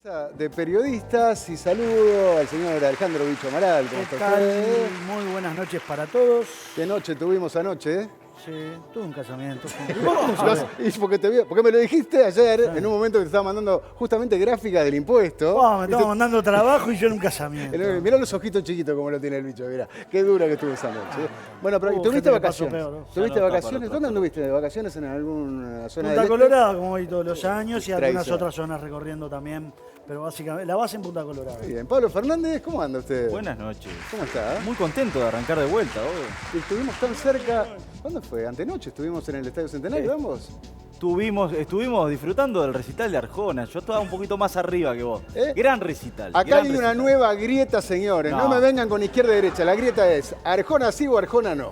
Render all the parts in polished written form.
De periodistas y saludo al señor Alejandro Bicho Amaral. ¿Cómo ¿Qué está tal? usted? Muy buenas noches para todos. ¿Qué noche tuvimos anoche? Sí, tuve un casamiento. Porque me lo dijiste ayer, en un momento que te estaba mandando justamente gráficas del impuesto. Me estaba mandando trabajo y yo en un casamiento. Mirá los ojitos chiquitos como lo tiene el bicho, mirá. Qué dura que estuvo esa noche. Bueno, pero ¿tuviste gente que pasó vacaciones? peor, ¿no? ¿Tuviste vacaciones? ¿Dónde anduviste? ¿De vacaciones en alguna zona Punta del Colorada, como voy todos los años, y algunas Tradicional. otras zonas recorriendo también. Pero básicamente, la base en Punta Colorada. Muy bien. Pablo Fernández, ¿cómo anda usted? Buenas noches. ¿Cómo está? Muy contento de arrancar de vuelta, obvio. Estuvimos tan cerca. ¿Cuándo fue? Antenoche estuvimos en el Estadio Centenario, ambos. Estuvimos disfrutando del recital de Arjona. Yo estaba un poquito más arriba que vos. ¿Eh? Gran recital. Acá gran hay una recital. nueva grieta, señores. No. No. me vengan con izquierda y derecha. La grieta es Arjona sí o Arjona no.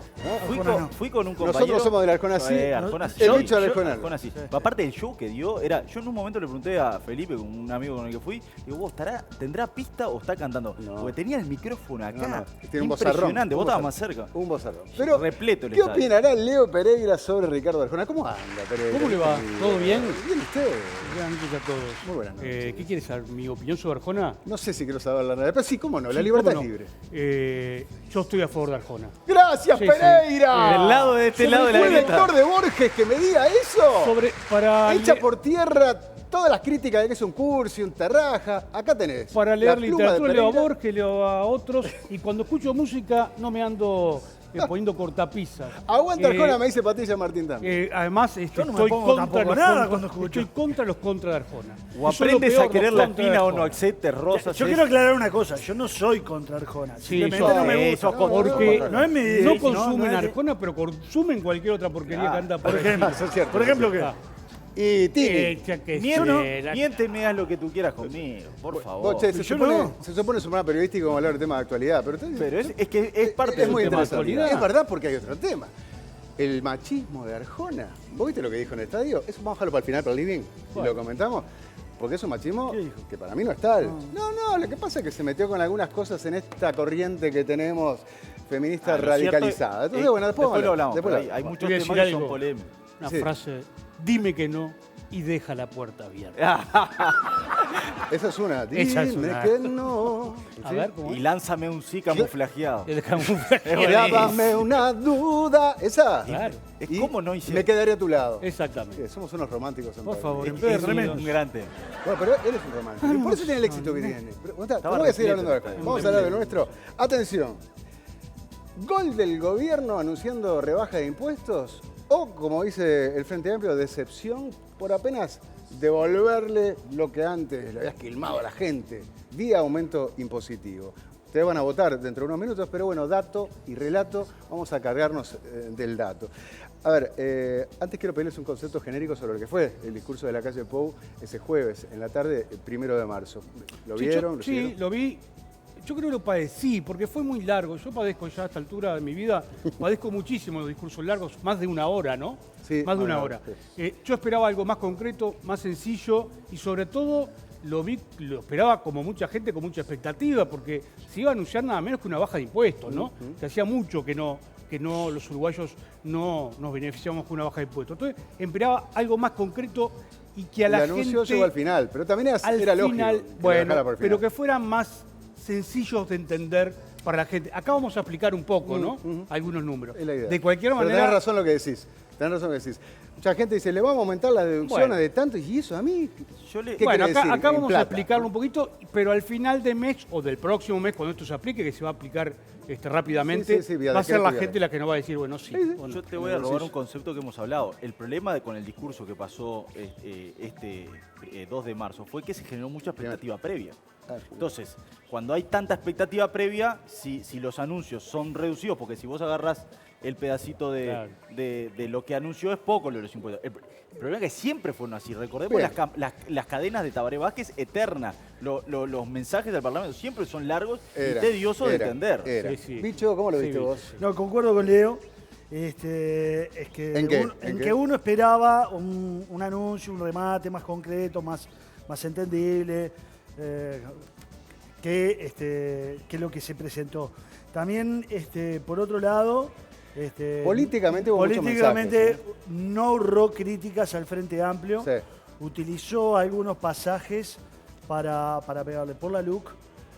Fui con un compañero. Nosotros somos del Arjona sí. Arjona sí. El bicho del Arjona. Arjona sí. Aparte del show que dio, yo en un momento le pregunté a Felipe, un amigo con el que fui, digo, ¿vos tendrá pista o está cantando? No. Porque tenía el micrófono acá. Tiene un vozarrón. Impresionante. Vos Un estabas vozarrón. más cerca. Un vozarrón. Pero, repleto el ¿qué estadio. opinará Leo Pereira sobre Ricardo Arjona? ¿Cómo anda, Pereira? ¿Cómo le va? ¿Todo bien? Bien, usted. Buenas noches a todos. Muy buenas noches. ¿Qué quieres saber? ¿Mi opinión sobre Arjona? No sé si quiero saber la verdad. Pero sí, cómo no. La Sí, libertad ¿cómo es no? libre. Yo estoy a favor de Arjona. ¡Gracias, Sí, sí. Pereira! Del lado de este ¿Se lado de la fue el grieta. lector de Borges que me diga eso? Echa Para por tierra todas las críticas de que es un cursi, un terraja. Acá tenés. leer la pluma de literatura leo a Pereira. Borges, leo a otros, y cuando escucho música no me ando poniendo cortapisas. Aguanta Arjona, me dice Patricia Martín también. Además, Yo no me estoy pongo contra tampoco los nada contra, cuando escucho. estoy contra los contra de Arjona. O Eso es lo aprendes peor, a querer los la contra de espina o Arjona. no aceptes rosas. Yo quiero aclarar una cosa, yo no soy contra Arjona. Sí, Simplemente yo no me eso, gusta. porque no es mi no no consumen es de- Arjona, pero consumen cualquier otra porquería que anda Por ahí. ejemplo, Eso es cierto, ¿por ejemplo eso qué? Ah. Y Tini. Ya que Miénteme, haz lo que tú quieras conmigo, por favor. Vos, che, se yo supone, no. se supone es un programa periodístico como hablar de temas de actualidad, pero, Pero es que es parte es de muy un tema de interesante. actualidad. Es verdad porque hay otro tema. El machismo de Arjona. ¿Vos viste lo que dijo en el estadio? Eso vamos a dejarlo para el final, para el living, y lo comentamos. Porque es un machismo ¿Qué dijo? que para mí no es tal. No, lo que pasa es que se metió con algunas cosas en esta corriente que tenemos feminista Lo cierto radicalizada. es- Entonces, bueno, después lo hablamos. después pero lo hay hablamos. muchos Voy a temas decir que son algo. polémicos. Una Sí. frase, dime que no y deja la puerta abierta. Esa es una. Esa es Dime una. que no. A ¿Sí? ver, ¿cómo Y es? lánzame un sí camuflajeado. El camuflaje. Dame una duda. ¿Esa? Claro. Es Y como no hice. me quedaría a tu lado. Exactamente. Sí, somos unos románticos. en Por Pablo. favor, Es tremendo. un gran tema. Bueno, pero él es un romántico. Y por eso tiene el éxito que tiene. Pero, aguantá, no voy a seguir hablando de Arjona. repleto. Vamos a hablar de nuestro. Atención. Gol del gobierno anunciando rebaja de impuestos o, como dice el Frente Amplio, decepción por apenas devolverle lo que antes le habías quilmado a la gente vía aumento impositivo. Ustedes van a votar dentro de unos minutos, pero bueno, dato y relato, vamos a cargarnos del dato. A ver, antes quiero pedirles un concepto genérico sobre lo que fue el discurso de la calle Pou ese jueves en la tarde, el 1 de marzo. ¿Lo Sí, vieron? ¿Lo Sí, siguieron? lo vi. Yo creo que lo padecí, porque fue muy largo. Yo padezco ya a esta altura de mi vida, padezco muchísimo los discursos largos, más de una hora, ¿no? Sí, más de una hora. sí. Yo esperaba algo más concreto, más sencillo, y sobre todo lo esperaba como mucha gente, con mucha expectativa, porque se iba a anunciar nada menos que una baja de impuestos, ¿no? Que hacía mucho que no los uruguayos no nos beneficiamos con una baja de impuestos. Entonces, esperaba algo más concreto y que a la el anuncio gente... llegó al final, pero también al era lógico. final, que lo bueno, dejara por el pero final. que fueran más sencillos de entender para la gente. Acá vamos a explicar un poco, ¿no? Algunos números. Es la idea. De cualquier Pero manera, tenés razón lo que decís. Tenés razón lo que decís. Mucha gente dice, le vamos a aumentar las deducciones Bueno. de tanto, y eso a mí. Yo le- ¿Qué bueno, quiere decir? acá En vamos a plata. explicarlo un poquito, pero al final de mes o del próximo mes, cuando esto se aplique, que se va a aplicar rápidamente, Sí, vía va a ser la decreto, gente la que nos va a decir, bueno, sí. o no. Yo te voy a robar un concepto que hemos hablado. El problema con el discurso que pasó este 2 de marzo fue que se generó mucha expectativa previa. Entonces, cuando hay tanta expectativa previa, si los anuncios son reducidos, porque si vos agarrás el pedacito Claro. de lo que anunció es poco lo de los impuestos. El problema es que siempre fueron así. Recordemos Bien. las cadenas de Tabaré Vázquez eternas. Los mensajes del Parlamento siempre son largos Era, y tediosos de era, entender. era. Sí, sí. Bicho, ¿cómo lo Sí, viste Bicho. vos? No, concuerdo con Leo. Es que ¿En qué? uno, ¿En en qué? que uno esperaba un anuncio, un remate más concreto, más entendible que lo que se presentó. También, por otro lado, Políticamente hubo muchos políticamente mensajes, no ahorró críticas al Frente Amplio. Sí. Utilizó algunos pasajes para pegarle por la LUC.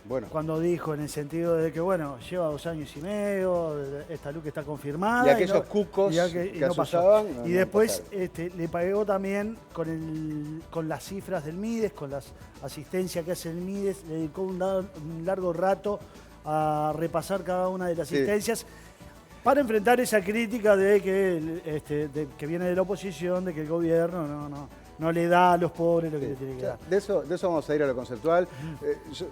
Bueno. Cuando dijo en el sentido de que, bueno, lleva 2 años y medio, esta LUC está confirmada. Y aquellos cucos que no pasó. asusaban, Y después le pagó también con las cifras del MIDES, con las asistencias que hace el MIDES, le dedicó un largo rato a repasar cada una de las asistencias para enfrentar esa crítica de que viene de la oposición, de que el gobierno no le da a los pobres lo que le tiene que dar. De eso vamos a ir a lo conceptual.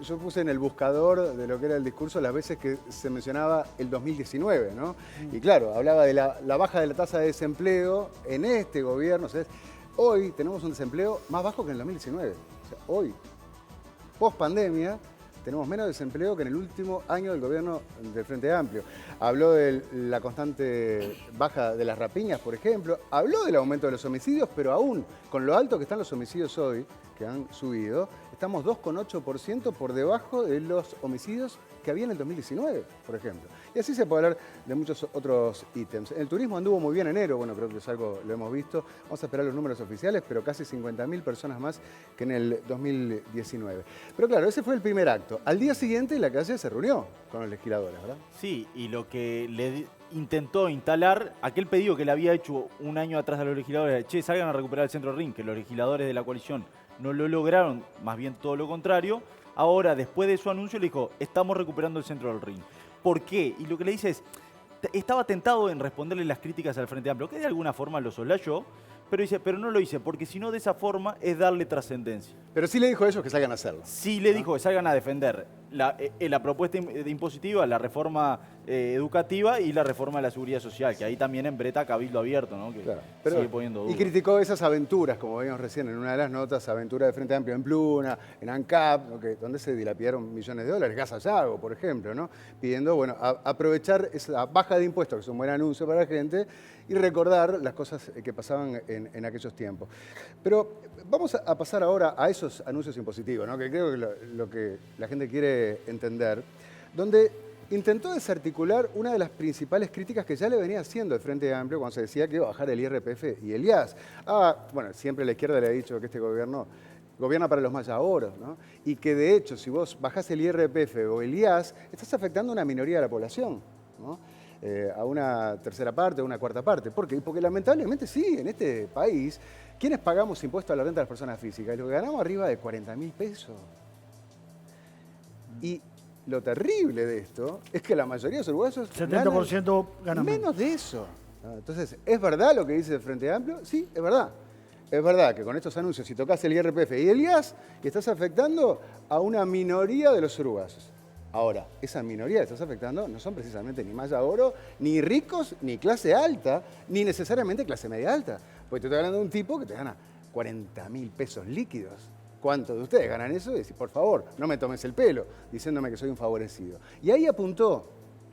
Yo puse en el buscador de lo que era el discurso las veces que se mencionaba el 2019, ¿no? Y claro, hablaba de la baja de la tasa de desempleo en este gobierno. O sea, hoy tenemos un desempleo más bajo que en el 2019. O sea, hoy, post pandemia, tenemos menos desempleo que en el último año del gobierno del Frente Amplio. Habló de la constante baja de las rapiñas, por ejemplo. Habló del aumento de los homicidios, pero aún con lo alto que están los homicidios hoy, que han subido, estamos 2,8% por debajo de los homicidios que había en el 2019, por ejemplo. Y así se puede hablar de muchos otros ítems. El turismo anduvo muy bien en enero, bueno, creo que es algo, lo hemos visto. Vamos a esperar los números oficiales, pero casi 50.000 personas más que en el 2019. Pero claro, ese fue el primer acto. Al día siguiente la calle se reunió con los legisladores, ¿verdad? Sí, y lo que le intentó instalar, aquel pedido que le había hecho un año atrás a los legisladores, che, salgan a recuperar el Centro Ring, que los legisladores de la coalición no lo lograron, más bien todo lo contrario. Ahora, después de su anuncio, le dijo, estamos recuperando el Centro del Ring. ¿Por qué? Y lo que le dice es, estaba tentado en responderle las críticas al Frente Amplio, que de alguna forma lo soslayó, pero dice, pero no lo hice, porque si no de esa forma es darle trascendencia. Pero sí le dijo a ellos que salgan a hacerlo. Sí le dijo que salgan a defender la propuesta impositiva, la reforma educativa y la reforma de la seguridad social, que ahí también en Breta Cabildo Abierto, ¿no? Que claro, sigue poniendo dudas. Y criticó esas aventuras, como veíamos recién en una de las notas, aventuras de Frente Amplio en Pluna, en ANCAP, ¿no? Donde se dilapidaron millones de dólares, Gas Sayago, por ejemplo, ¿no? Pidiendo, bueno, aprovechar esa baja de impuestos, que es un buen anuncio para la gente, y recordar las cosas que pasaban en aquellos tiempos. Pero vamos a pasar ahora a esos anuncios impositivos, ¿no? Que creo que lo que la gente quiere entender, donde intentó desarticular una de las principales críticas que ya le venía haciendo el Frente Amplio cuando se decía que iba a bajar el IRPF y el IAS. Bueno, siempre la izquierda le ha dicho que este gobierno gobierna para los más ahorros, ¿no? Y que de hecho, si vos bajás el IRPF o el IAS, estás afectando a una minoría de la población, ¿no? A una tercera parte, a una cuarta parte. ¿Por qué? Porque lamentablemente sí, en este país, ¿quiénes pagamos impuestos a la renta de las personas físicas? Lo que ganamos arriba de 40.000 pesos. Y lo terrible de esto es que la mayoría de los uruguayos 70% ganan menos de eso. Entonces, ¿es verdad lo que dice el Frente Amplio? Sí, es verdad. Es verdad que con estos anuncios, si tocas el IRPF y el IAS, estás afectando a una minoría de los uruguayos. Ahora, esa minoría que estás afectando no son precisamente ni malla oro, ni ricos, ni clase alta, ni necesariamente clase media alta. Porque te estoy hablando de un tipo que te gana 40.000 pesos líquidos. ¿Cuántos de ustedes ganan eso? Y decís, por favor, no me tomes el pelo, diciéndome que soy un favorecido. Y ahí apuntó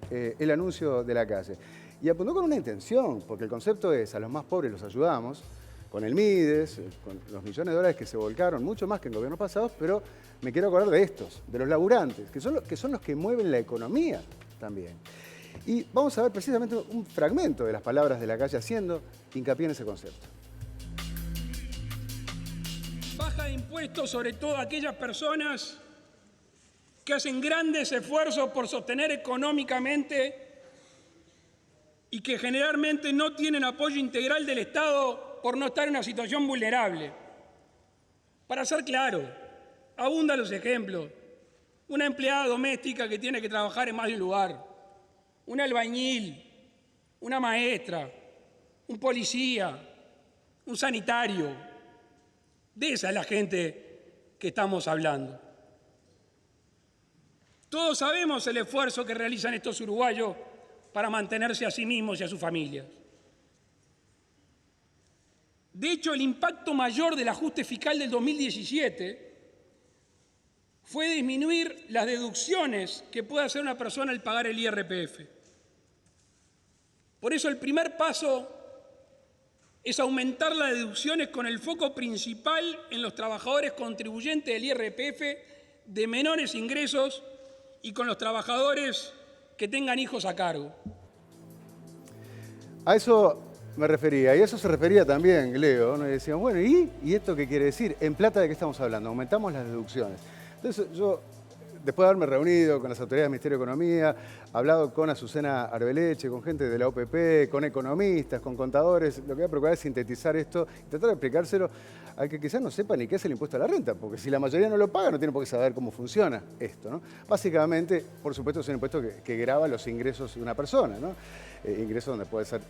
el anuncio de la calle. Y apuntó con una intención, porque el concepto es, a los más pobres los ayudamos, con el MIDES, con los millones de dólares que se volcaron, mucho más que en gobiernos pasados, pero me quiero acordar de estos, de los laburantes, que son los que mueven la economía también. Y vamos a ver precisamente un fragmento de las palabras de la calle haciendo hincapié en ese concepto. Baja de impuestos sobre todo a aquellas personas que hacen grandes esfuerzos por sostener económicamente y que generalmente no tienen apoyo integral del Estado por no estar en una situación vulnerable. Para ser claro, abundan los ejemplos. Una empleada doméstica que tiene que trabajar en más de un lugar, un albañil, una maestra, un policía, un sanitario. De esa es la gente que estamos hablando. Todos sabemos el esfuerzo que realizan estos uruguayos para mantenerse a sí mismos y a sus familias. De hecho, el impacto mayor del ajuste fiscal del 2017 fue disminuir las deducciones que puede hacer una persona al pagar el IRPF. Por eso el primer paso es aumentar las deducciones con el foco principal en los trabajadores contribuyentes del IRPF de menores ingresos y con los trabajadores que tengan hijos a cargo. A eso me refería. Y eso se refería también, Leo, ¿no? Y decían, bueno, ¿y esto qué quiere decir? ¿En plata de qué estamos hablando? Aumentamos las deducciones. Entonces yo, después de haberme reunido con las autoridades del Ministerio de Economía, hablado con Azucena Arbeleche, con gente de la OPP, con economistas, con contadores, lo que voy a procurar es sintetizar esto y tratar de explicárselo al que quizás no sepa ni qué es el impuesto a la renta, porque si la mayoría no lo paga, no tiene por qué saber cómo funciona esto, ¿no? Básicamente, por supuesto, es un impuesto que grava los ingresos de una persona, ¿no? Ingresos donde puede ser,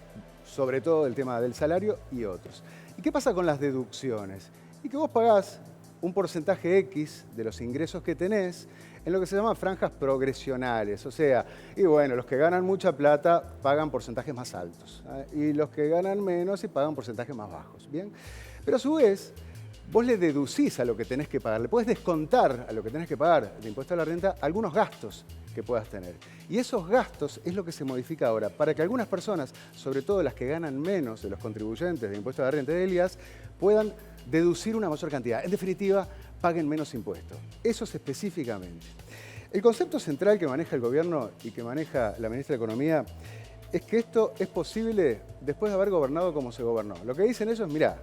sobre todo, el tema del salario y otros. ¿Y qué pasa con las deducciones? Y que vos pagás un porcentaje X de los ingresos que tenés en lo que se llama franjas progresionales. O sea, y bueno, los que ganan mucha plata pagan porcentajes más altos, ¿eh? Y los que ganan menos y pagan porcentajes más bajos, ¿bien? Pero a su vez, vos le deducís a lo que tenés que pagar, le podés descontar a lo que tenés que pagar de impuesto a la renta algunos gastos que puedas tener. Y esos gastos es lo que se modifica ahora, para que algunas personas, sobre todo las que ganan menos de los contribuyentes de impuesto a la renta de IAS, puedan deducir una mayor cantidad. En definitiva, paguen menos impuestos. Eso es específicamente. El concepto central que maneja el gobierno y que maneja la ministra de Economía es que esto es posible después de haber gobernado como se gobernó. Lo que dicen ellos, mirá,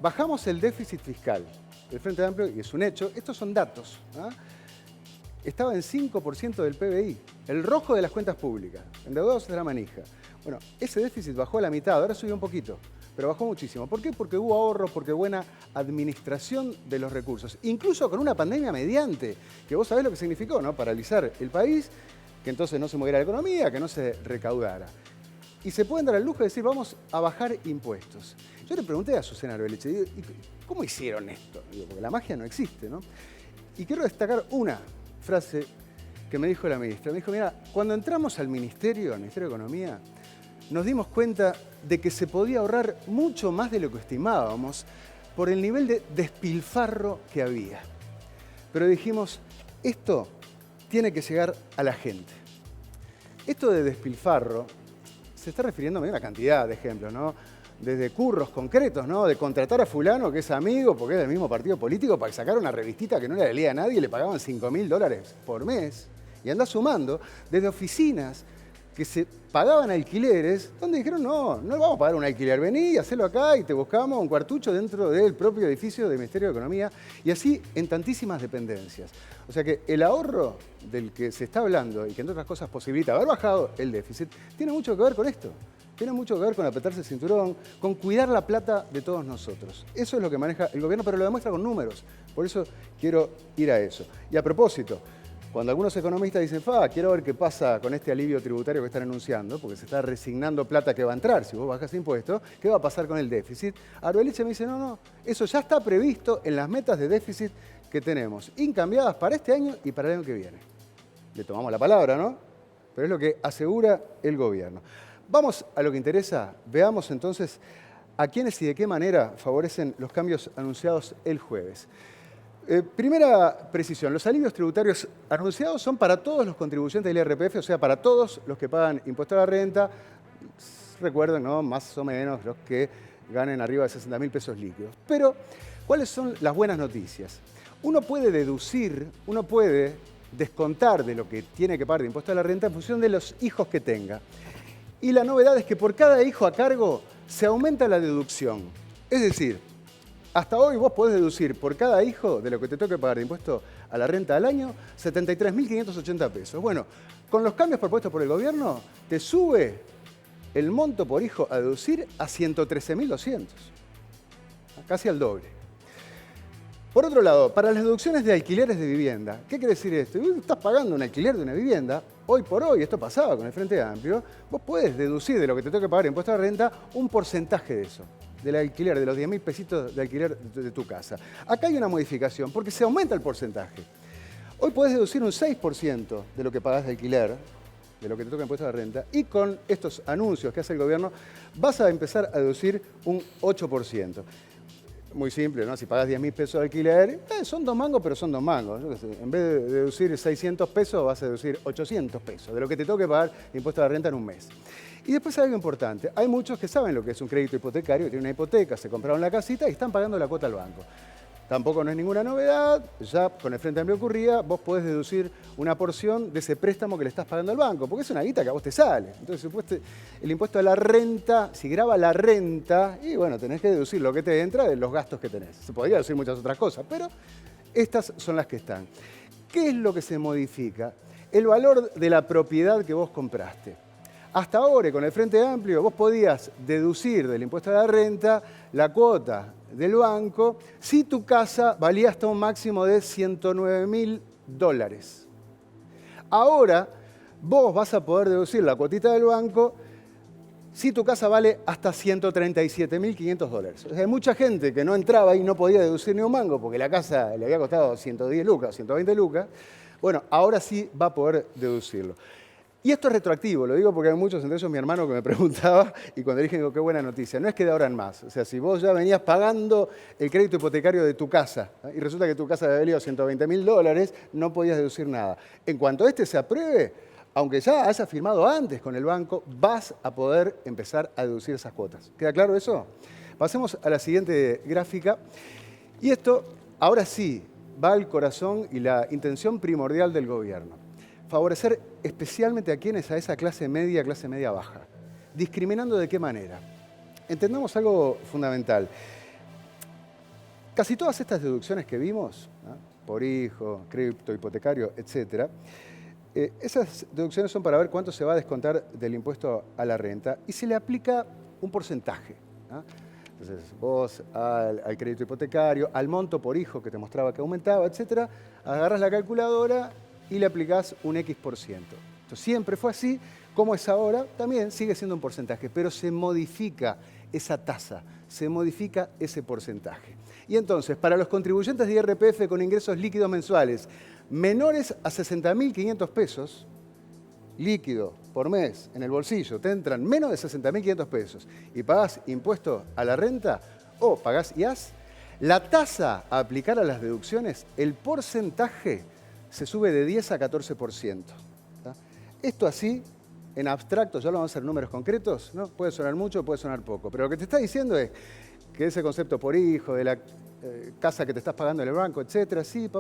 bajamos el déficit fiscal del Frente Amplio, y es un hecho, estos son datos, ¿ah? Estaba en 5% del PBI, el rojo de las cuentas públicas, endeudados de la manija. Bueno, ese déficit bajó a la mitad, ahora subió un poquito, pero bajó muchísimo. ¿Por qué? Porque hubo ahorros, porque buena administración de los recursos, incluso con una pandemia mediante, que vos sabés lo que significó, ¿no? Paralizar el país, que entonces no se moviera la economía, que no se recaudara. Y se pueden dar el lujo de decir, vamos a bajar impuestos. Yo le pregunté a Azucena Arbeleche, digo, ¿cómo hicieron esto? Digo, porque la magia no existe, ¿no? Y quiero destacar una frase que me dijo la ministra. Me dijo, mira, cuando entramos al Ministerio de Economía, nos dimos cuenta de que se podía ahorrar mucho más de lo que estimábamos por el nivel de despilfarro que había. Pero dijimos, esto tiene que llegar a la gente. Esto de despilfarro se está refiriendo a una cantidad de ejemplos, ¿no? Desde curros concretos, ¿no? De contratar a fulano que es amigo porque es del mismo partido político para que sacara una revistita que no le leía a nadie y le pagaban $5.000 por mes. Y andá sumando, desde oficinas que se pagaban alquileres, donde dijeron, no vamos a pagar un alquiler, vení, hacelo acá y te buscamos un cuartucho dentro del propio edificio del Ministerio de Economía, y así en tantísimas dependencias. O sea que el ahorro del que se está hablando y que entre otras cosas posibilita haber bajado el déficit, tiene mucho que ver con esto. Tiene mucho que ver con apretarse el cinturón, con cuidar la plata de todos nosotros. Eso es lo que maneja el gobierno, pero lo demuestra con números. Por eso quiero ir a eso. Y a propósito, cuando algunos economistas dicen, quiero ver qué pasa con este alivio tributario que están anunciando, porque se está resignando plata que va a entrar si vos bajás impuestos, ¿qué va a pasar con el déficit? Arbeleche me dice, no, eso ya está previsto en las metas de déficit que tenemos, incambiadas para este año y para el año que viene. Le tomamos la palabra, ¿no? Pero es lo que asegura el gobierno. Vamos a lo que interesa. Veamos entonces a quiénes y de qué manera favorecen los cambios anunciados el jueves. Primera precisión, los alivios tributarios anunciados son para todos los contribuyentes del IRPF, o sea, para todos los que pagan impuesto a la renta, recuerden, ¿no? Más o menos los que ganen arriba de 60.000 pesos líquidos. Pero, ¿cuáles son las buenas noticias? Uno puede deducir, uno puede descontar de lo que tiene que pagar de impuesto a la renta en función de los hijos que tenga. Y la novedad es que por cada hijo a cargo se aumenta la deducción. Es decir, hasta hoy vos podés deducir por cada hijo de lo que te toque pagar de impuesto a la renta al año 73.580 pesos. Bueno, con los cambios propuestos por el gobierno, te sube el monto por hijo a deducir a 113.200, casi al doble. Por otro lado, para las deducciones de alquileres de vivienda, ¿qué quiere decir esto? Vos estás pagando un alquiler de una vivienda, hoy por hoy, esto pasaba con el Frente Amplio, vos podés deducir de lo que te toque pagar de impuesto a la renta un porcentaje de eso, del alquiler, de los 10.000 pesitos de alquiler de tu casa. Acá hay una modificación, porque se aumenta el porcentaje. Hoy podés deducir un 6% de lo que pagás de alquiler, de lo que te toca impuesto a la renta, y con estos anuncios que hace el gobierno, vas a empezar a deducir un 8%. Muy simple, ¿no? Si pagás 10.000 pesos de alquiler, son 2 mangos, pero son 2 mangos. Yo qué sé, en vez de deducir 600 pesos, vas a deducir 800 pesos, de lo que te toque pagar de impuesto a la renta en un mes. Y después hay algo importante. Hay muchos que saben lo que es un crédito hipotecario, tienen una hipoteca, se compraron la casita y están pagando la cuota al banco. tampoco no es ninguna novedad, ya con el Frente Amplio ocurría, vos podés deducir una porción de ese préstamo que le estás pagando al banco, porque es una guita que a vos te sale. Entonces, el impuesto a la renta, si grava la renta, y bueno, tenés que deducir lo que te entra de los gastos que tenés. Se podría deducir muchas otras cosas, pero estas son las que están. ¿Qué es lo que se modifica? El valor de la propiedad que vos compraste. Hasta ahora, con el Frente Amplio, vos podías deducir del impuesto a la renta la cuota del banco si tu casa valía hasta un máximo de $109.000. Ahora, vos vas a poder deducir la cuotita del banco si tu casa vale hasta $137.500. O sea, hay mucha gente que no entraba y no podía deducir ni un mango porque la casa le había costado 110 lucas, 120 lucas. Bueno, ahora sí va a poder deducirlo. Y esto es retroactivo, lo digo porque hay muchos, entre ellos mi hermano, que me preguntaba, y cuando le dije, digo, qué buena noticia, no es que de ahora en más. O sea, si vos ya venías pagando el crédito hipotecario de tu casa, ¿eh? Y resulta que tu casa había valido $120.000, no podías deducir nada. En cuanto este se apruebe, aunque ya hayas firmado antes con el banco, vas a poder empezar a deducir esas cuotas. ¿Queda claro eso? Pasemos a la siguiente gráfica. Y esto, ahora sí, va al corazón y la intención primordial del gobierno. Favorecer especialmente a quienes, a esa clase media baja. ¿Discriminando de qué manera? Entendamos algo fundamental. Casi todas estas deducciones que vimos, ¿no? Por hijo, crédito hipotecario, etc., esas deducciones son para ver cuánto se va a descontar del impuesto a la renta y se le aplica un porcentaje, ¿no? Entonces, vos al crédito hipotecario, al monto por hijo que te mostraba que aumentaba, etc., agarras la calculadora y le aplicás un X%. Entonces, siempre fue así, como es ahora, también sigue siendo un porcentaje, pero se modifica esa tasa, se modifica ese porcentaje. Y entonces, para los contribuyentes de IRPF con ingresos líquidos mensuales menores a 60.500 pesos, líquido por mes en el bolsillo, te entran menos de 60.500 pesos y pagás impuesto a la renta o pagás IAS, la tasa a aplicar a las deducciones, el porcentaje se sube de 10 a 14%. ¿Tá? Esto así, en abstracto, ya lo vamos a hacer números concretos, ¿no? Puede sonar mucho, puede sonar poco, pero lo que te está diciendo es que ese concepto por hijo, de la casa que te estás pagando en el banco, etcétera, sí,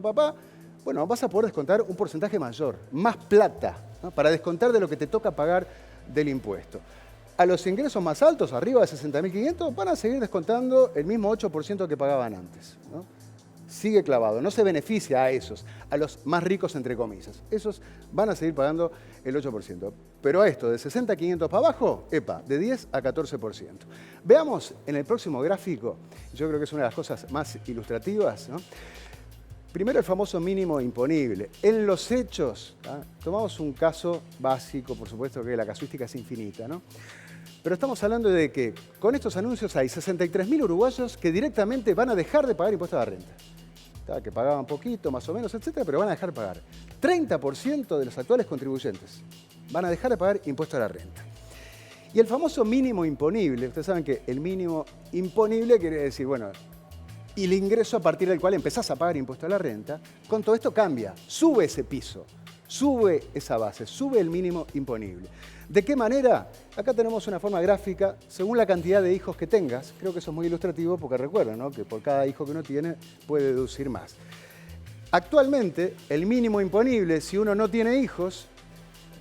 bueno, vas a poder descontar un porcentaje mayor, más plata, ¿no? Para descontar de lo que te toca pagar del impuesto. A los ingresos más altos, arriba de 60.500, van a seguir descontando el mismo 8% que pagaban antes, ¿no? Sigue clavado, no se beneficia a esos, a los más ricos, entre comillas. Esos van a seguir pagando el 8%. Pero a esto, de 60.500 para abajo, de 10 a 14%. Veamos en el próximo gráfico, yo creo que es una de las cosas más ilustrativas, ¿no? Primero, el famoso mínimo imponible. En los hechos, ¿tá? Tomamos un caso básico, por supuesto que la casuística es infinita, ¿no? Pero estamos hablando de que con estos anuncios hay 63.000 uruguayos que directamente van a dejar de pagar impuestos a la renta. ¿Tá? Que pagaban poquito, más o menos, etcétera, pero van a dejar de pagar. 30% de los actuales contribuyentes van a dejar de pagar impuestos a la renta. Y el famoso mínimo imponible, ustedes saben que el mínimo imponible quiere decir, bueno, y el ingreso a partir del cual empezás a pagar impuesto a la renta, con todo esto cambia, sube ese piso, sube esa base, sube el mínimo imponible. ¿De qué manera? Acá tenemos una forma gráfica según la cantidad de hijos que tengas. Creo que eso es muy ilustrativo porque recuerden, ¿no?, que por cada hijo que uno tiene puede deducir más. Actualmente, el mínimo imponible, si uno no tiene hijos,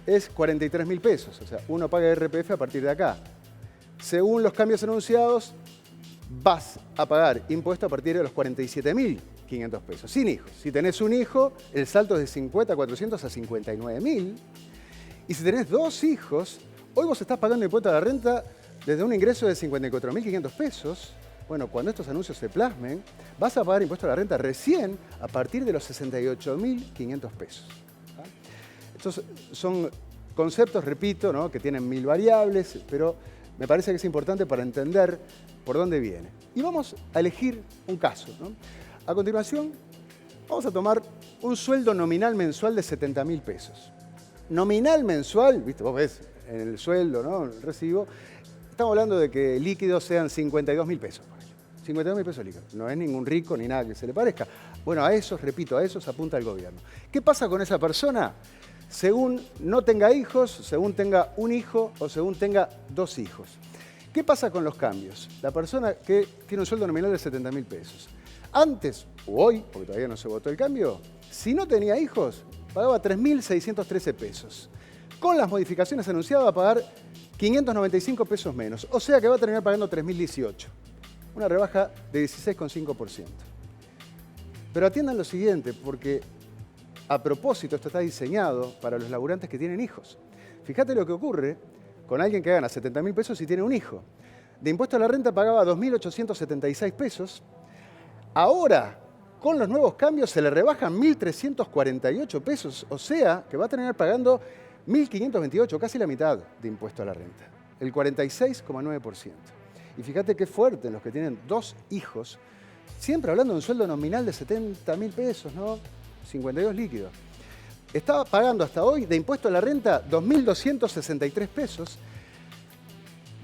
es 43.000 pesos. O sea, uno paga IRPF a partir de acá. Según los cambios anunciados, vas a pagar impuesto a partir de los 47.500 pesos, sin hijos. Si tenés un hijo, el salto es de 50.400 a 59.000. Y si tenés 2 hijos, hoy vos estás pagando impuesto a la renta desde un ingreso de 54.500 pesos. Bueno, cuando estos anuncios se plasmen, vas a pagar impuesto a la renta recién a partir de los 68.500 pesos. ¿Ah? Estos son conceptos, repito, ¿no?, que tienen 1000 variables, pero me parece que es importante para entender por dónde viene. Y vamos a elegir un caso, ¿no? A continuación, vamos a tomar un sueldo nominal mensual de 70.000 pesos. Nominal mensual, ¿viste? Vos ves en el sueldo, ¿no?, el recibo, estamos hablando de que líquidos sean 52.000 pesos. 52.000 pesos líquidos. No es ningún rico ni nada que se le parezca. Bueno, a esos, repito, a esos apunta el gobierno. ¿Qué pasa con esa persona? Según no tenga hijos, según tenga un hijo o según tenga 2 hijos. ¿Qué pasa con los cambios? La persona que tiene un sueldo nominal de 70.000 pesos. Antes, o hoy, porque todavía no se votó el cambio, si no tenía hijos, pagaba 3.613 pesos. Con las modificaciones anunciadas va a pagar 595 pesos menos. O sea que va a terminar pagando 3.018. Una rebaja de 16,5%. Pero atiendan lo siguiente, porque a propósito esto está diseñado para los laburantes que tienen hijos. Fíjate lo que ocurre con alguien que gana 70.000 pesos y tiene un hijo. De impuesto a la renta pagaba 2.876 pesos. Ahora, con los nuevos cambios, se le rebajan 1.348 pesos. O sea, que va a terminar pagando 1.528, casi la mitad de impuesto a la renta. El 46,9%. Y fíjate qué fuerte en los que tienen 2 hijos, siempre hablando de un sueldo nominal de 70.000 pesos, ¿no? 52 líquidos. Estaba pagando hasta hoy de impuesto a la renta 2.263 pesos.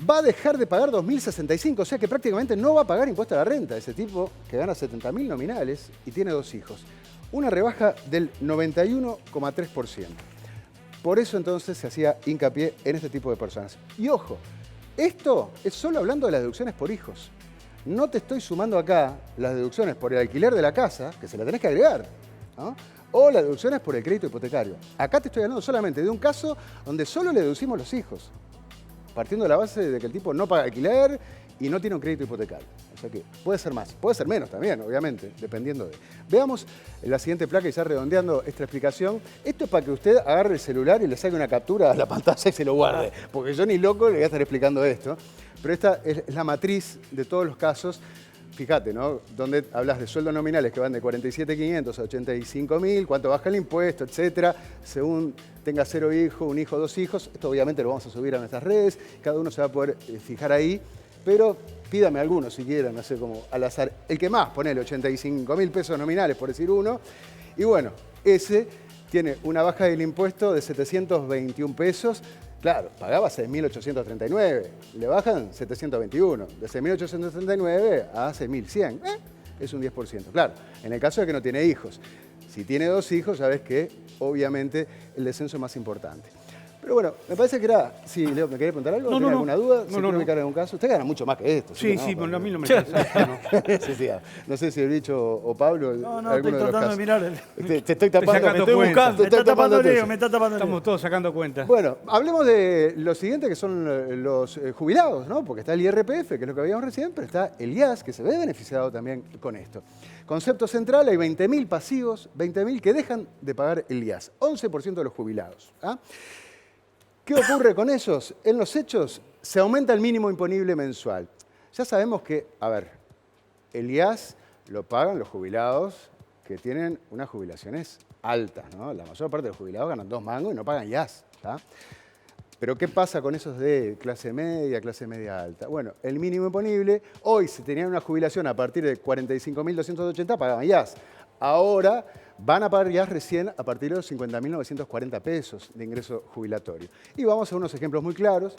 Va a dejar de pagar 2.065, o sea que prácticamente no va a pagar impuesto a la renta. Ese tipo que gana 70.000 nominales y tiene 2 hijos. Una rebaja del 91,3%. Por eso entonces se hacía hincapié en este tipo de personas. Y ojo, esto es solo hablando de las deducciones por hijos. No te estoy sumando acá las deducciones por el alquiler de la casa, que se la tenés que agregar, ¿no? O las deducciones por el crédito hipotecario. Acá te estoy hablando solamente de un caso donde solo le deducimos los hijos, partiendo de la base de que el tipo no paga alquiler y no tiene un crédito hipotecario. O sea que puede ser más, puede ser menos también, obviamente, dependiendo de... Veamos la siguiente placa y ya redondeando esta explicación. Esto es para que usted agarre el celular y le saque una captura a la pantalla y se lo guarde, porque yo ni loco le voy a estar explicando esto. Pero esta es la matriz de todos los casos. Fíjate, ¿no? Donde hablas de sueldos nominales que van de 47.500 a 85.000, cuánto baja el impuesto, etcétera, según tenga 0 hijos, 1 hijo, 2 hijos. Esto obviamente lo vamos a subir a nuestras redes, cada uno se va a poder fijar ahí, pero pídame alguno si quieren, no sé, como al azar. El que más, ponele 85.000 pesos nominales, por decir uno, y bueno, ese tiene una baja del impuesto de 721 pesos. Claro, pagaba 6.839, le bajan 721, de 6.839 a 6.100, es un 10%. Claro, en el caso de que no tiene hijos. Si tiene 2 hijos, sabes que obviamente el descenso es más importante. Pero bueno, me parece que era... Sí, Leo, ¿me quería preguntar algo? ¿Tiene alguna duda? ¿Se quiere ubicar en algún caso? Usted gana mucho más que esto. Sí, ¿no? pero a mí no me interesa. Sí, no sé si el bicho o Pablo... No, estoy tratando de mirar. Te estoy tapando. sacando Me estoy cuenta. buscando. Me está tapando Leo, me está tapando Leo. Estamos todos sacando cuenta. Bueno, hablemos de lo siguiente, que son los jubilados, ¿no? Porque está el IRPF, que es lo que veíamos recién, pero está el IAS, que se ve beneficiado también con esto. Concepto central, hay 20.000 pasivos, 20.000 que dejan de pagar el IAS, 11% de los jubilados. ¿Ah? ¿Qué ocurre con esos? En los hechos se aumenta el mínimo imponible mensual. Ya sabemos que, a ver, el IAS lo pagan los jubilados que tienen unas jubilaciones altas, ¿no? La mayor parte de los jubilados ganan 2 mangos y no pagan IAS, ¿tá? Pero ¿qué pasa con esos de clase media alta? Bueno, el mínimo imponible, hoy si tenían una jubilación a partir de 45.280 pagaban IAS. Ahora van a pagar IAS recién a partir de los 50.940 pesos de ingreso jubilatorio. Y vamos a unos ejemplos muy claros.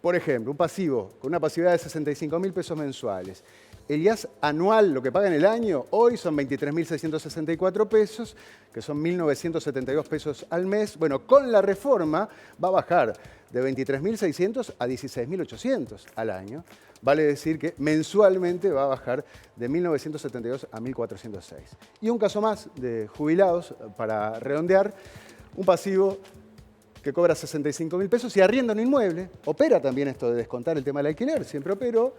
Por ejemplo, un pasivo con una pasividad de 65.000 pesos mensuales. El IAS anual, lo que paga en el año, hoy son 23.664 pesos, que son 1.972 pesos al mes. Bueno, con la reforma va a bajar de 23.600 a 16.800 al año. Vale decir que mensualmente va a bajar de 1.972 a 1.406. Y un caso más de jubilados, para redondear, un pasivo que cobra 65.000 pesos y arrienda un inmueble. Opera también esto de descontar el tema del alquiler, siempre operó.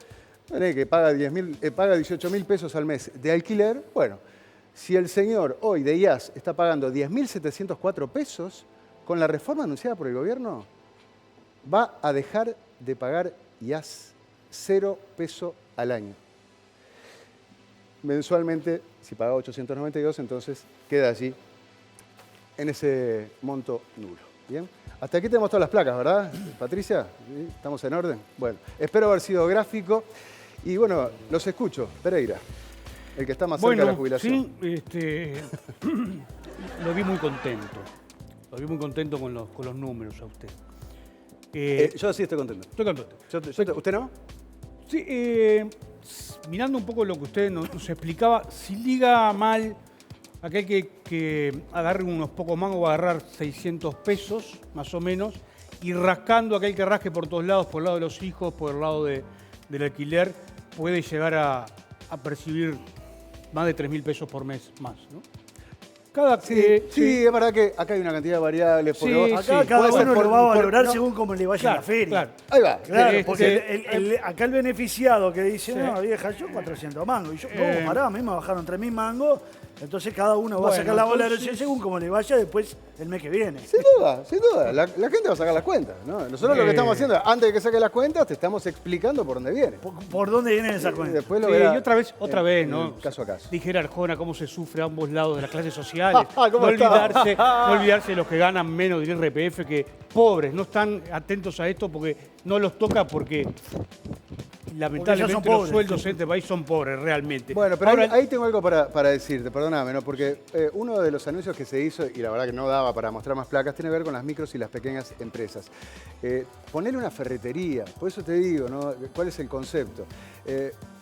Que paga 18.000 pesos al mes de alquiler. Bueno, si el señor hoy de IAS está pagando 10.704 pesos, con la reforma anunciada por el gobierno, va a dejar de pagar IAS 0 peso al año. Mensualmente, si paga 892, entonces queda allí en ese monto nulo. ¿Bien? Hasta aquí tenemos todas las placas, ¿verdad, Patricia? ¿Sí? ¿Estamos en orden? Bueno, espero haber sido gráfico. Y bueno, los escucho. Pereira, el que está más cerca de la jubilación. Sí, lo vi muy contento. Lo vi muy contento con los números a usted. Yo sí estoy contento. Estoy contento. ¿Usted no? Sí, mirando un poco lo que usted nos explicaba, si liga mal aquel que agarre unos pocos mangos, va a agarrar 600 pesos, más o menos, y rascando aquel que rasque por todos lados, por el lado de los hijos, por el lado del alquiler, puede llegar a percibir más de 3.000 pesos por mes más, ¿no? Sí, es verdad que acá hay una cantidad de variables. Sí, Acá cada puede ser uno lo va a valorar no, según cómo le vaya claro, a la feria. claro. Ahí va. Claro, Sí, porque acá el beneficiado que dice, Sí. no, vieja, yo 400 mangos. Y yo, no, pará, a mí me bajaron 3.000 mangos. Entonces cada uno va a Bueno, sacar la bola entonces- según como le vaya después el mes que viene. Sin duda, sin duda. La gente va a sacar las cuentas, ¿no? Nosotros lo que estamos haciendo, antes de que saque las cuentas, te estamos explicando por dónde viene. ¿Por dónde vienen esas Y cuentas? después lo Sí, verá y otra vez, ¿no? Caso a caso. Dijera Arjona cómo se sufre a ambos lados de las clases sociales. ¿Cómo no está? olvidarse de los que ganan menos del IRPF, que pobres, no están atentos a esto porque no los toca porque lamentablemente son los pobres. sueldos en este país son pobres realmente. Bueno, pero Ahora, ahí tengo algo para decirte, perdóname, ¿no? Porque uno de los anuncios que se hizo, y la verdad que no daba para mostrar más placas, tiene que ver con las micros y las pequeñas empresas. Ponerle una ferretería, por eso te digo, ¿no? ¿Cuál es el concepto?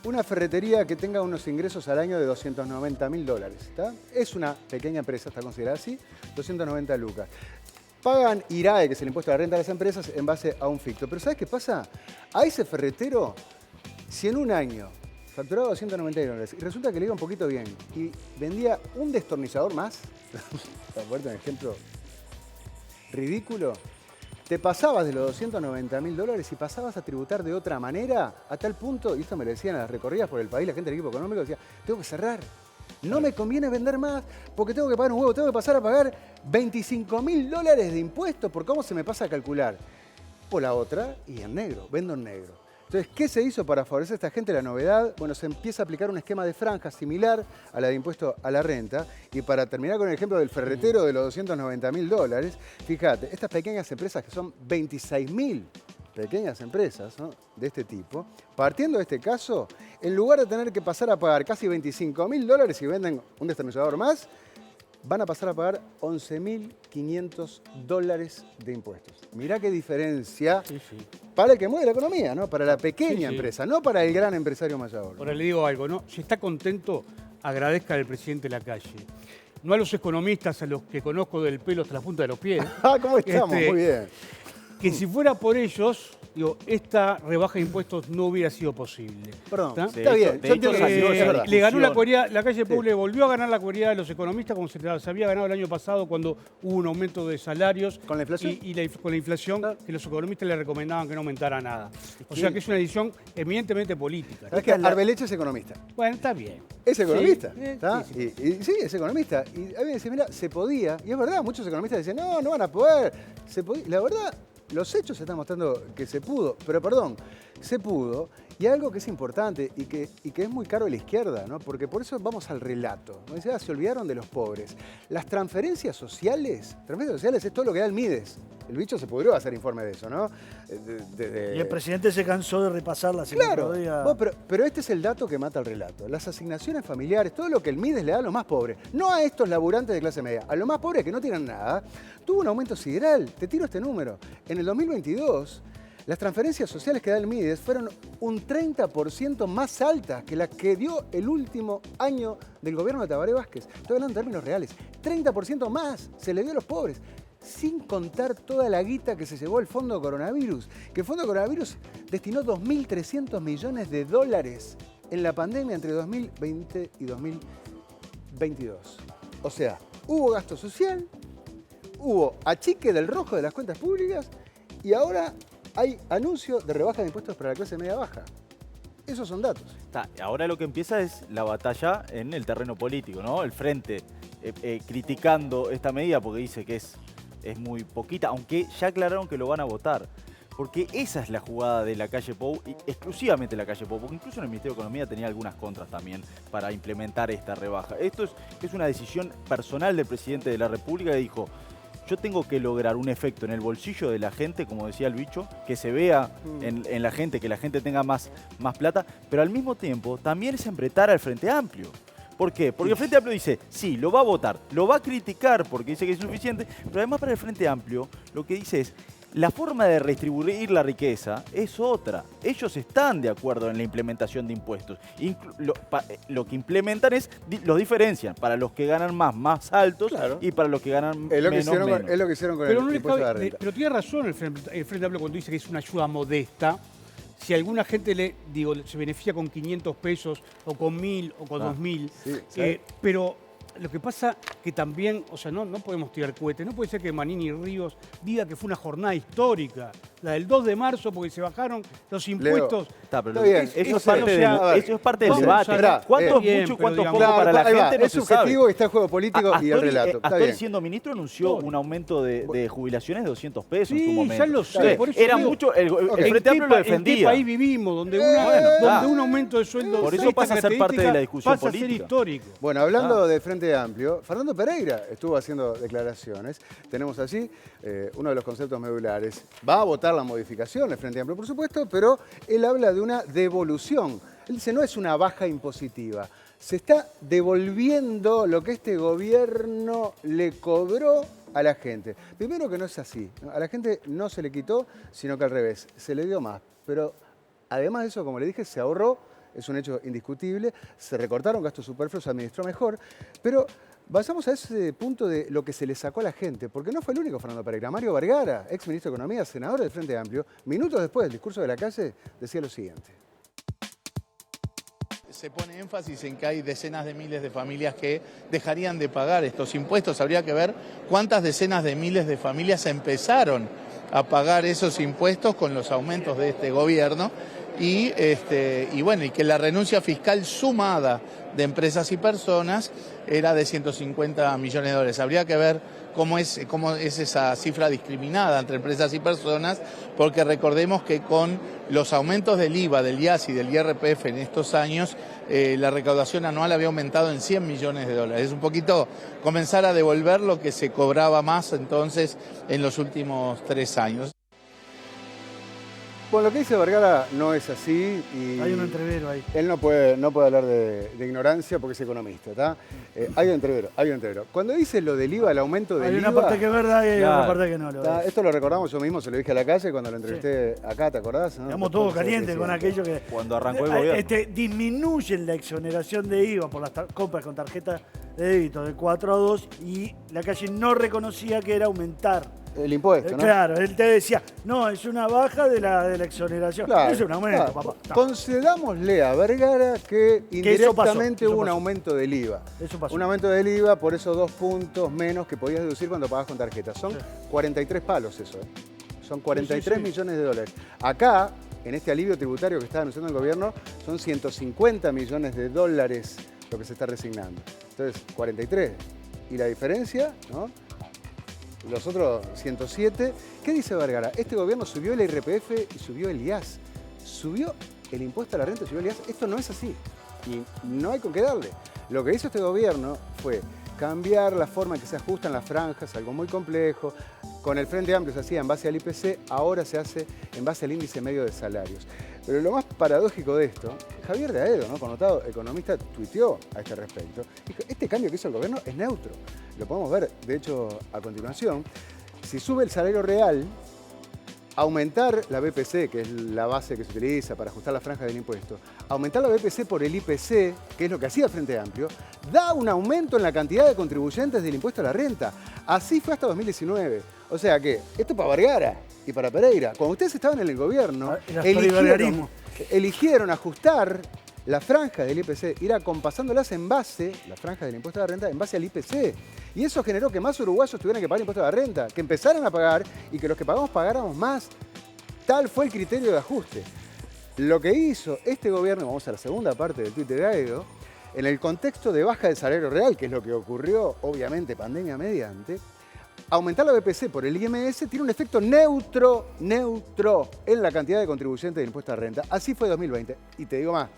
Una ferretería que tenga unos ingresos al año de $290.000, ¿está? Es una pequeña empresa, está considerada así, 290 lucas. Pagan IRAE, que es el impuesto a la renta de las empresas, en base a un ficto. Pero ¿sabes qué pasa? A ese ferretero, si en un año facturaba $290 y resulta que le iba un poquito bien y vendía un destornillador más, para ponerte un ejemplo ridículo, te pasabas de los $290.000 y pasabas a tributar de otra manera, a tal punto, y esto me lo decían en las recorridas por el país, la gente del equipo económico decía, tengo que cerrar. No me conviene vender más porque tengo que pagar un huevo, tengo que pasar a pagar $25.000 de impuestos por cómo se me pasa a calcular. Por la otra, y en negro, vendo en negro. Entonces, ¿qué se hizo para favorecer a esta gente? La novedad, bueno, se empieza a aplicar un esquema de franja similar a la de impuesto a la renta. Y para terminar con el ejemplo del ferretero de los $290.000, fíjate, estas pequeñas empresas que son 26.000 pequeñas empresas, ¿no?, de este tipo, partiendo de este caso, en lugar de tener que pasar a pagar casi $25.000 si venden un destornillador más, van a pasar a pagar $11.500 de impuestos. Mirá qué diferencia para el que mueve la economía, ¿no? Para la pequeña empresa, no para el gran empresario mayor. ahora le digo algo, ¿no? Si está contento, agradezca al presidente Lacalle. No a los economistas, a los que conozco del pelo hasta la punta de los pies. Ah, ¿cómo estamos? Este, Muy bien. Que si fuera por ellos, digo, esta rebaja de impuestos no hubiera sido posible. Perdón, ¿Está? está bien. de Yo hecho, entiendo salió que es esa verdad. Le ganó la discusión. la calle Pou le volvió a ganar la cuería de los economistas como se había ganado el año pasado cuando hubo un aumento de salarios. ¿Con la inflación? Con la inflación, que los economistas le recomendaban que no aumentara nada. O sea que es una decisión eminentemente política. ¿Sabes que Arbeleche es economista? Bueno, está bien. Es economista, Sí, ¿está? sí, Y sí, es economista. Y a mí me dice, mira, se podía. Y es verdad, muchos economistas dicen, no, no van a poder. Se podía. La verdad, los hechos están mostrando que se pudo. Pero perdón, se pudo. Y algo que es importante y que es muy caro a la izquierda, ¿no? Porque por eso vamos al relato. Como decía, se olvidaron de los pobres. Las transferencias sociales es todo lo que da el Mides. El bicho se pudrió a hacer informe de eso, ¿no? Y el presidente se cansó de repasarlas. Claro, pero este es el dato que mata el relato. Las asignaciones familiares, todo lo que el Mides le da a los más pobres, no a estos laburantes de clase media, a los más pobres que no tienen nada, tuvo un aumento sideral. Te tiro este número. En el 2022, las transferencias sociales que da el Mides fueron un 30% más altas que las que dio el último año del gobierno de Tabaré Vázquez. Estoy hablando en términos reales. 30% más se le dio a los pobres. Sin contar toda la guita que se llevó el Fondo Coronavirus, que el Fondo Coronavirus destinó 2.300 millones de dólares en la pandemia entre 2020 y 2022. O sea, hubo gasto social, hubo achique del rojo de las cuentas públicas y ahora hay anuncio de rebaja de impuestos para la clase media baja. Esos son datos. Ahora lo que empieza es la batalla en el terreno político, ¿no? El frente criticando esta medida porque dice que es muy poquita, aunque ya aclararon que lo van a votar. Porque esa es la jugada de la calle Pou, y exclusivamente la calle Pou, porque incluso en el Ministerio de Economía tenía algunas contras también para implementar esta rebaja. Esto es una decisión personal del presidente de la República que dijo, yo tengo que lograr un efecto en el bolsillo de la gente, como decía el bicho, que se vea en la gente, que la gente tenga más plata, pero al mismo tiempo también es apretar al Frente Amplio. ¿Por qué? Porque el Frente Amplio dice, sí, lo va a votar, lo va a criticar porque dice que es insuficiente, pero además para el Frente Amplio lo que dice es, la forma de redistribuir la riqueza es otra. Ellos están de acuerdo en la implementación de impuestos. Lo que implementan los diferencian para los que ganan más altos, claro, y para los que ganan menos. Es lo que hicieron con el impuesto de la renta. Pero tiene razón el Frente Amplio cuando dice que es una ayuda modesta. si alguna gente se beneficia con 500 pesos o con 1.000 o con 2.000. Sí, Pero lo que pasa que también, o sea, no podemos tirar cohetes. No puede ser que Manini Ríos diga que fue una jornada histórica, la del 2 de marzo, porque se bajaron los impuestos. Está, pero Está bien, eso, es sé. parte O sea, del debate. Esperá, ¿Cuánto es bien, mucho y pero cuánto es digamos- poco para la ahí va, gente? No es se subjetivo sabe. y está el juego político y el relato. Está Astori, bien. siendo ministro, anunció un aumento de jubilaciones de 200 pesos en su Sí, momento. ya lo Entonces, sé. Por eso era digo, mucho, el Ok. Frente Amplio lo ¿En qué defendía. país vivimos donde, Bueno, donde está. un aumento de sueldo Por eso de esta pasa a ser parte de la característica discusión pasa a ser política. histórico? Bueno, hablando de Frente Amplio, Fernando Pereira estuvo haciendo declaraciones. Tenemos allí uno de los conceptos medulares. Va a votar la modificación el Frente Amplio, por supuesto, pero él habla de una devolución. Él dice, no es una baja impositiva. Se está devolviendo lo que este gobierno le cobró a la gente. Primero que no es así, ¿no? A la gente no se le quitó, sino que al revés, se le dio más. Pero además de eso, como le dije, se ahorró, es un hecho indiscutible, se recortaron gastos superfluos, se administró mejor, pero vayamos a ese punto de lo que se le sacó a la gente, porque no fue el único Fernando Pereira. Mario Vergara, ex ministro de Economía, senador del Frente Amplio, minutos después del discurso de la calle, decía lo siguiente. Se pone énfasis en que hay decenas de miles de familias que dejarían de pagar estos impuestos. Habría que ver cuántas decenas de miles de familias empezaron a pagar esos impuestos con los aumentos de este gobierno y que la renuncia fiscal sumada de empresas y personas era de 150 millones de dólares. Habría que ver cómo es esa cifra discriminada entre empresas y personas, porque recordemos que con los aumentos del IVA, del IAS y del IRPF en estos años, la recaudación anual había aumentado en 100 millones de dólares. Es un poquito comenzar a devolver lo que se cobraba más entonces en los últimos 3 años. Bueno, lo que dice Vergara no es así y Hay un entrevero ahí. él no puede hablar de ignorancia porque es economista, ¿está? Hay un entrevero. Cuando dice lo del IVA, el aumento del Hay IVA... una parte que es verdad y hay Claro. otra parte que no lo es. Esto lo recordamos yo mismo, se lo dije a la calle cuando lo entrevisté acá, ¿te acordás? ¿No? Estamos todos calientes con aquello que... Cuando arrancó el gobierno. Disminuyen la exoneración de IVA por las compras con tarjeta de débito de 4 a 2 y la calle no reconocía que era aumentar. El impuesto, ¿no? Claro, él te decía, no, es una baja de la exoneración. Claro, Es un aumento, claro. papá. No. Concedámosle a Vergara que indirectamente eso hubo un pasó. aumento del IVA. Eso pasó. Un aumento del IVA por esos 2 puntos menos que podías deducir cuando pagas con tarjeta. Son 43 palos eso, ¿eh? Son 43 Sí. millones de dólares. Acá, en este alivio tributario que está anunciando el gobierno, son 150 millones de dólares lo que se está resignando. Entonces, 43. Y la diferencia, ¿no? Los otros 107. ¿Qué dice Vergara? Este gobierno subió el IRPF y subió el IAS. Subió el impuesto a la renta y subió el IAS. Esto no es así. Y no hay con qué darle. Lo que hizo este gobierno fue cambiar la forma en que se ajustan las franjas, algo muy complejo. Con el Frente Amplio se hacía en base al IPC, ahora se hace en base al índice medio de salarios. Pero lo más paradójico de esto, Javier de Aedo, ¿no? Connotado economista, tuiteó a este respecto. Dijo, este cambio que hizo el gobierno es neutro. Lo podemos ver, de hecho, a continuación. Si sube el salario real, aumentar la BPC, que es la base que se utiliza para ajustar la franja del impuesto, aumentar la BPC por el IPC, que es lo que hacía el Frente Amplio, da un aumento en la cantidad de contribuyentes del impuesto a la renta. Así fue hasta 2019. O sea que, esto para Vergara y para Pereira, cuando ustedes estaban en el gobierno, Era vergarismo. eligieron ajustar la franja del IPC, ir acompasándolas en base, la franja del impuesto a la renta, en base al IPC. Y eso generó que más uruguayos tuvieran que pagar impuesto a la renta, que empezaran a pagar y que los que pagamos pagáramos más. Tal fue el criterio de ajuste. Lo que hizo este gobierno, vamos a la segunda parte del tuit de Aedo, en el contexto de baja del salario real, que es lo que ocurrió, obviamente, pandemia mediante, aumentar la BPC por el IMS tiene un efecto neutro en la cantidad de contribuyentes del impuesto a la renta. Así fue 2020. Y te digo más,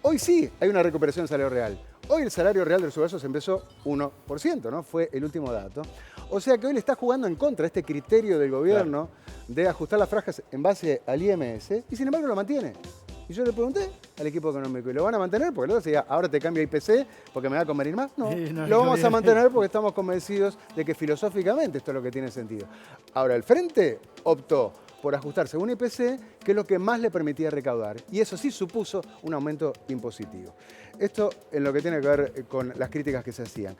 hoy sí hay una recuperación del salario real. Hoy el salario real de los uruguayos empezó 1%, ¿no? Fue el último dato. O sea que hoy le está jugando en contra este criterio del gobierno de ajustar las franjas en base al IMS y sin embargo lo mantiene. Y yo le pregunté al equipo económico, ¿y lo van a mantener? Porque el otro decía, ahora te cambio IPC porque me va a convenir más. No, Sí, no, lo vamos a no. mantener porque estamos convencidos de que filosóficamente esto es lo que tiene sentido. Ahora, el Frente optó por ajustar según IPC, que es lo que más le permitía recaudar. Y eso sí supuso un aumento impositivo. Esto en lo que tiene que ver con las críticas que se hacían.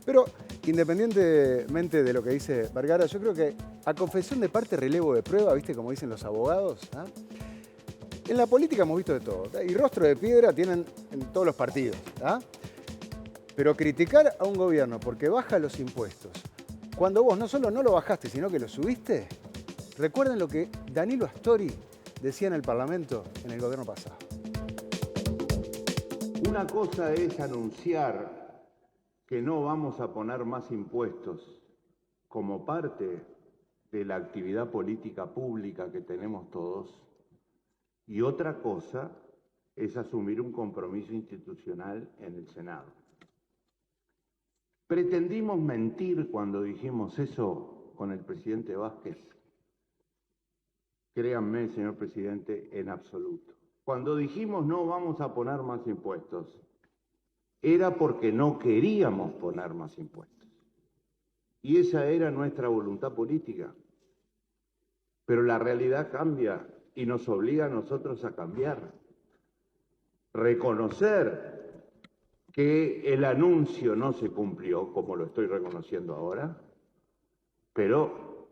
Pero, independientemente de lo que dice Vergara, yo creo que a confesión de parte, relevo de prueba, ¿viste? Como dicen los abogados, ¿ah? En la política hemos visto de todo, ¿tá? Y rostro de piedra tienen en todos los partidos, ¿tá? Pero criticar a un gobierno porque baja los impuestos, cuando vos no solo no lo bajaste, sino que lo subiste, recuerden lo que Danilo Astori decía en el Parlamento en el gobierno pasado. Una cosa es anunciar que no vamos a poner más impuestos como parte de la actividad política pública que tenemos todos, y otra cosa es asumir un compromiso institucional en el Senado. ¿Pretendimos mentir cuando dijimos eso con el presidente Vázquez? Créanme, señor presidente, en absoluto. Cuando dijimos no vamos a poner más impuestos, era porque no queríamos poner más impuestos. Y esa era nuestra voluntad política. Pero la realidad cambia y nos obliga a nosotros a cambiar. Reconocer que el anuncio no se cumplió, como lo estoy reconociendo ahora, pero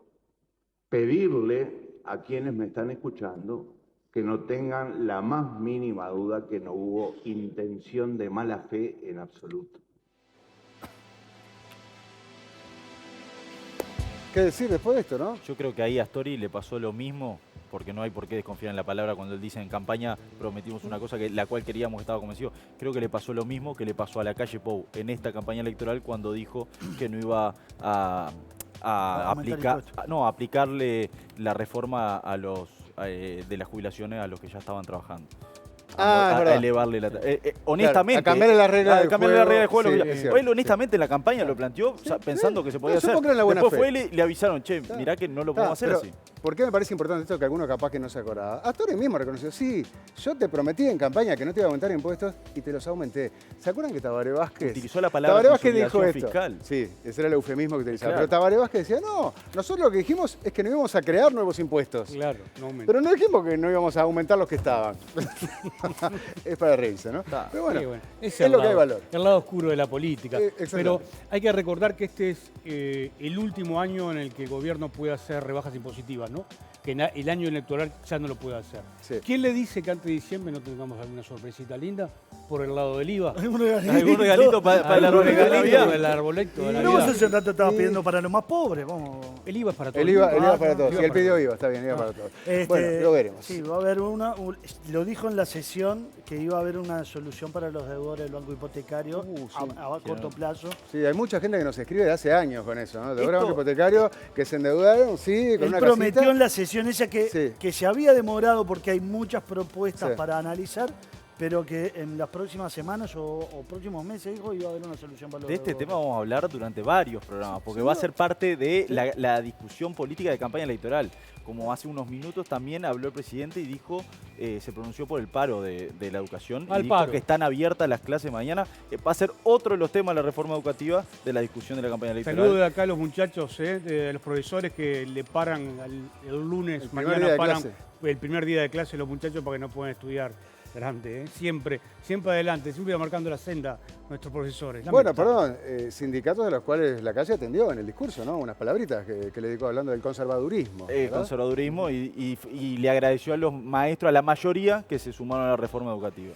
pedirle a quienes me están escuchando que no tengan la más mínima duda que no hubo intención de mala fe en absoluto. ¿Qué decir después de esto, no? Yo creo que ahí a Astori le pasó lo mismo, porque no hay por qué desconfiar en la palabra cuando él dice en campaña prometimos una cosa que la cual queríamos, estaba convencido. Creo que le pasó lo mismo que le pasó a Lacalle Pou en esta campaña electoral cuando dijo que no iba a aplicarle la reforma a los de las jubilaciones a los que ya estaban trabajando. A elevarle la... honestamente... Claro, a cambiarle la regla del juego. La regla del juego. Sí, él honestamente en la campaña lo planteó pensando que se podía hacer. Después fue él y le avisaron, che, mirá que no lo podemos hacer así. ¿Por qué me parece importante esto que alguno capaz que no se acordaba? Astori mismo reconoció, sí, yo te prometí en campaña que no te iba a aumentar impuestos y te los aumenté. ¿Se acuerdan que Tabaré Vázquez... Utilizó la palabra Tabaré Vázquez dijo esto. Fiscal. Sí, ese era el eufemismo que utilizaba. Claro. Pero Tabaré Vázquez decía, no, nosotros lo que dijimos es que no íbamos a crear nuevos impuestos. Claro, no aumenta. Pero no dijimos que no íbamos a aumentar los que estaban. Es para reírse, ¿no? Pero bueno, Sí, es lo que hay valor. El lado oscuro de la política. Exactamente. Pero hay que recordar que este es el último año en el que el gobierno puede hacer rebajas impositivas, ¿no? Que el año electoral ya no lo puede hacer. Sí. ¿Quién le dice que antes de diciembre no tengamos alguna sorpresita linda por el lado del IVA? ¿Algún regalito? ¿Algún regalito para el arbolito? El arbolito de la No, Navidad. eso se estaba pidiendo para los más pobres. Vamos. El IVA es para todos. El IVA para todos. IVA Si él para pidió todos. IVA, está bien, IVA para todos. Bueno, lo veremos. Sí, va a haber lo dijo en la sesión que iba a haber una solución para los deudores del banco hipotecario Sí. a corto plazo. Sí, hay mucha gente que nos escribe de hace años con eso, ¿no? De banco hipotecario que se endeudaron, sí, con Él una prometió casita. en la sesión esa que se había demorado porque hay muchas propuestas Sí. para analizar, pero que en las próximas semanas o próximos meses, dijo, iba a haber una solución para los De este deudores. tema vamos a hablar durante varios programas, porque va a ser parte de la discusión política de campaña electoral. Como hace unos minutos también habló el presidente y dijo, se pronunció por el paro de la educación. Al y dijo paro. que están abiertas las clases mañana. Va a ser otro de los temas de la reforma educativa de la discusión de la campaña electoral. Saludo de acá a los muchachos, de los profesores que le paran el lunes, El primer mañana día de paran clase. el primer día de clase los muchachos para que no puedan estudiar. Grande, siempre adelante, siempre marcando la senda nuestros profesores. Bueno, Lamentable. perdón, sindicatos de los cuales la calle atendió en el discurso, ¿no? Unas palabritas que le dedicó hablando del conservadurismo. ¿verdad? Conservadurismo y le agradeció a los maestros, a la mayoría que se sumaron a la reforma educativa.